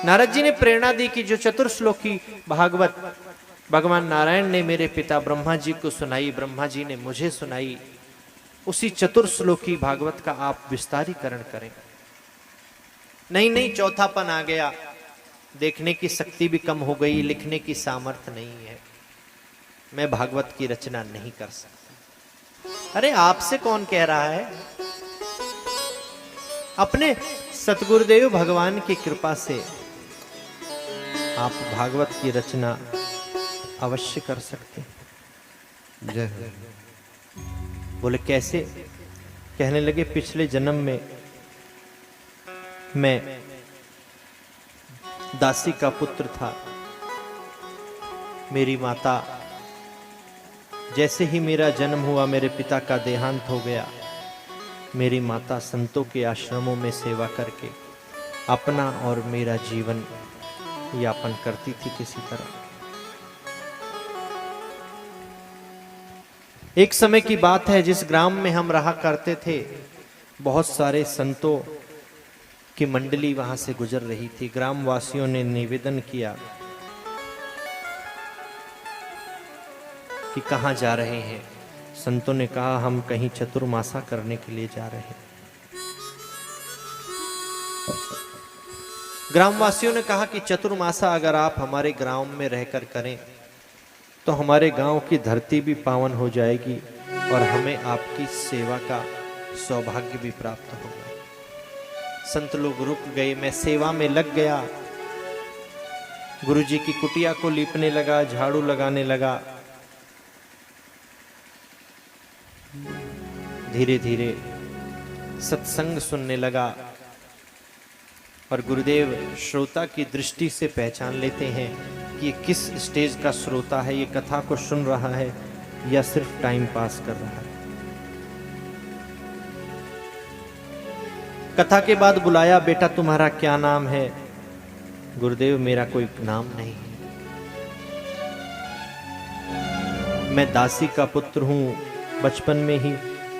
नारद जी ने प्रेरणा दी कि जो चतुर्श्लोकी भागवत भगवान नारायण ने मेरे पिता ब्रह्मा जी को सुनाई, ब्रह्मा जी ने मुझे सुनाई, उसी चतुर्श्लोकी भागवत का आप विस्तारीकरण करें। नहीं नहीं, चौथापन आ गया, देखने की शक्ति भी कम हो गई, लिखने की सामर्थ्य नहीं है, मैं भागवत की रचना नहीं कर सकता। अरे आपसे कौन कह रहा है? अपने सतगुरुदेव भगवान की कृपा से आप भागवत की रचना अवश्य कर सकते हैं। जय हो। बोले कैसे? कहने लगे पिछले जन्म में मैं दासी का पुत्र था। मेरी माता, जैसे ही मेरा जन्म हुआ मेरे पिता का देहांत हो गया। मेरी माता संतों के आश्रमों में सेवा करके अपना और मेरा जीवन यापन करती थी किसी तरह। एक समय की बात है, जिस ग्राम में हम रहा करते थे, बहुत सारे संतों की मंडली वहां से गुजर रही थी। ग्रामवासियों ने निवेदन किया कि कहां जा रहे हैं। संतों ने कहा हम कहीं चतुर्मासा करने के लिए जा रहे हैं। ग्रामवासियों ने कहा कि चतुर्मासा अगर आप हमारे ग्राम में रहकर करें तो हमारे गांव की धरती भी पावन हो जाएगी और हमें आपकी सेवा का सौभाग्य भी प्राप्त होगा। संत लोग रुक गए, मैं सेवा में लग गया। गुरुजी की कुटिया को लीपने लगा, झाड़ू लगाने लगा। धीरे धीरे सत्संग सुनने लगा और गुरुदेव श्रोता की दृष्टि से पहचान लेते हैं कि ये किस स्टेज का श्रोता है, ये कथा को सुन रहा है या सिर्फ टाइम पास कर रहा है। कथा के बाद बुलाया, बेटा तुम्हारा क्या नाम है? गुरुदेव मेरा कोई नाम नहीं है, मैं दासी का पुत्र हूं। बचपन में ही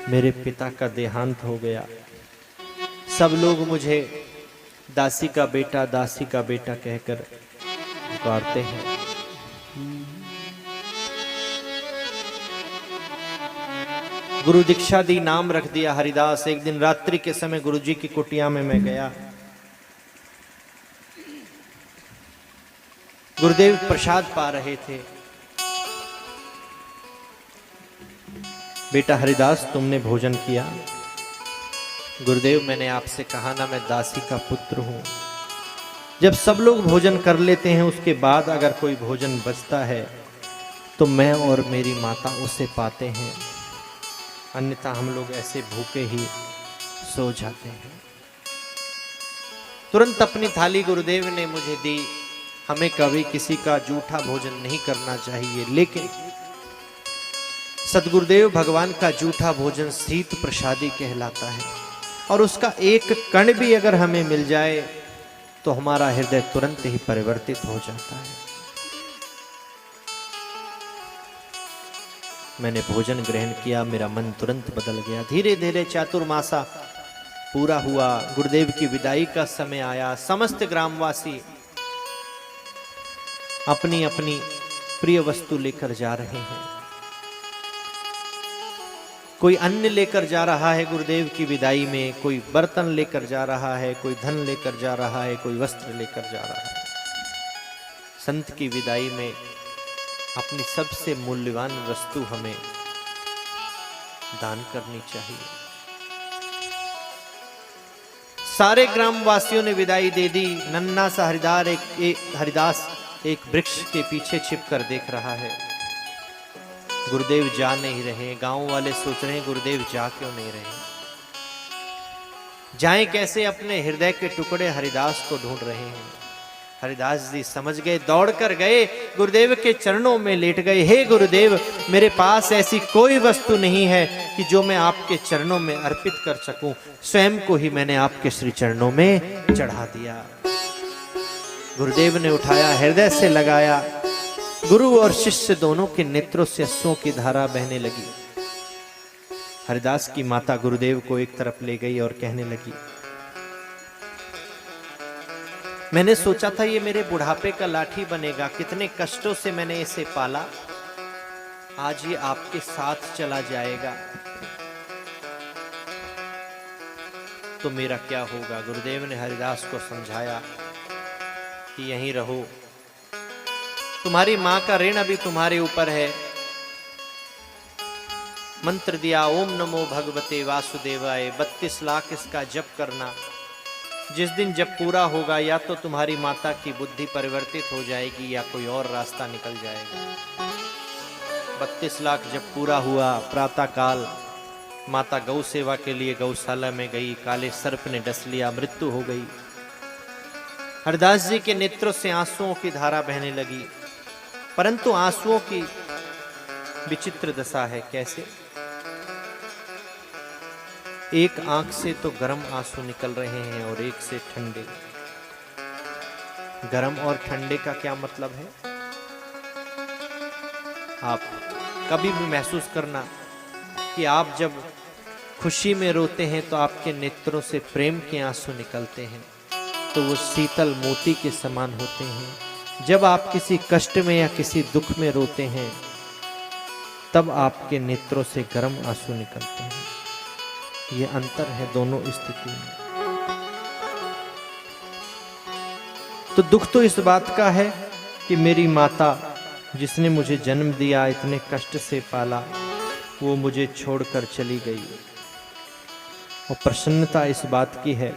मेरे पिता का देहांत हो गया। सब लोग मुझे दासी का बेटा, दासी का बेटा कहकर पुकारते हैं। गुरु दीक्षा दी, नाम रख दिया हरिदास। एक दिन रात्रि के समय गुरुजी की कुटिया में मैं गया। गुरुदेव प्रसाद पा रहे थे। बेटा हरिदास तुमने भोजन किया? गुरुदेव मैंने आपसे कहा ना, मैं दासी का पुत्र हूं। जब सब लोग भोजन कर लेते हैं उसके बाद अगर कोई भोजन बचता है तो मैं और मेरी माता उसे पाते हैं, अन्यथा हम लोग ऐसे भूखे ही सो जाते हैं। तुरंत अपनी थाली गुरुदेव ने मुझे दी। हमें कभी किसी का जूठा भोजन नहीं करना चाहिए, लेकिन सदगुरुदेव भगवान का जूठा भोजन शीत प्रसादी कहलाता है और उसका एक कण भी अगर हमें मिल जाए तो हमारा हृदय तुरंत ही परिवर्तित हो जाता है। मैंने भोजन ग्रहण किया, मेरा मन तुरंत बदल गया। धीरे धीरे चातुर्मासा पूरा हुआ, गुरुदेव की विदाई का समय आया। समस्त ग्रामवासी अपनी अपनी प्रिय वस्तु लेकर जा रहे हैं। कोई अन्न लेकर जा रहा है गुरुदेव की विदाई में, कोई बर्तन लेकर जा रहा है, कोई धन लेकर जा रहा है, कोई वस्त्र लेकर जा रहा है। संत की विदाई में अपनी सबसे मूल्यवान वस्तु हमें दान करनी चाहिए। सारे ग्रामवासियों ने विदाई दे दी। नन्हा सा हरिदास एक वृक्ष के पीछे छिपकर देख रहा है। गुरुदेव जा नहीं रहे। गांव वाले सोच रहे हैं गुरुदेव जा क्यों नहीं रहे, जाएं कैसे? अपने हृदय के टुकड़े हरिदास को ढूंढ रहे हैं। हरिदास जी समझ गए, दौड़ कर गए, गुरुदेव के चरणों में लेट गए। हे गुरुदेव, मेरे पास ऐसी कोई वस्तु नहीं है कि जो मैं आपके चरणों में अर्पित कर सकूं। स्वयं को ही मैंने आपके श्री चरणों में चढ़ा दिया। गुरुदेव ने उठाया, हृदय से लगाया। गुरु और शिष्य दोनों के नेत्रों से अश्रुओं की धारा बहने लगी। हरिदास की माता गुरुदेव को एक तरफ ले गई और कहने लगी, मैंने सोचा था ये मेरे बुढ़ापे का लाठी बनेगा, कितने कष्टों से मैंने इसे पाला, आज ये आपके साथ चला जाएगा तो मेरा क्या होगा। गुरुदेव ने हरिदास को समझाया कि यहीं रहो, तुम्हारी मां का ऋण अभी तुम्हारे ऊपर है। मंत्र दिया, ओम नमो भगवते वासुदेवाय, 32 लाख इसका जप करना। जिस दिन जब पूरा होगा या तो तुम्हारी माता की बुद्धि परिवर्तित हो जाएगी या कोई और रास्ता निकल जाएगा। 32 लाख जब पूरा हुआ, प्रातः काल माता गौ सेवा के लिए गौशाला में गई, काले सर्प ने डस लिया, मृत्यु हो गई। हरिदास जी के नेत्रों से आंसुओं की धारा बहने लगी, परंतु आंसुओं की विचित्र दशा है। कैसे? एक आंख से तो गर्म आंसू निकल रहे हैं और एक से ठंडे। गर्म और ठंडे का क्या मतलब है? आप कभी भी महसूस करना कि आप जब खुशी में रोते हैं तो आपके नेत्रों से प्रेम के आंसू निकलते हैं, तो वो शीतल मोती के समान होते हैं। जब आप किसी कष्ट में या किसी दुख में रोते हैं तब आपके नेत्रों से गर्म आंसू निकलते हैं। ये अंतर है दोनों स्थिति में। तो दुख तो इस बात का है कि मेरी माता जिसने मुझे जन्म दिया, इतने कष्ट से पाला, वो मुझे छोड़कर चली गई। और प्रसन्नता इस बात की है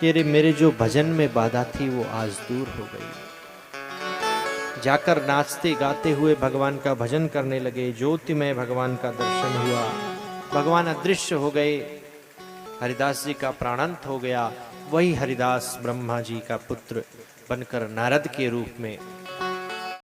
कि मेरे जो भजन में बाधा थी वो आज दूर हो गई। जाकर नाचते गाते हुए भगवान का भजन करने लगे, ज्योतिमय भगवान का दर्शन हुआ, भगवान अदृश्य हो गए, हरिदास जी का प्राणांत हो गया। वही हरिदास ब्रह्मा जी का पुत्र बनकर नारद के रूप में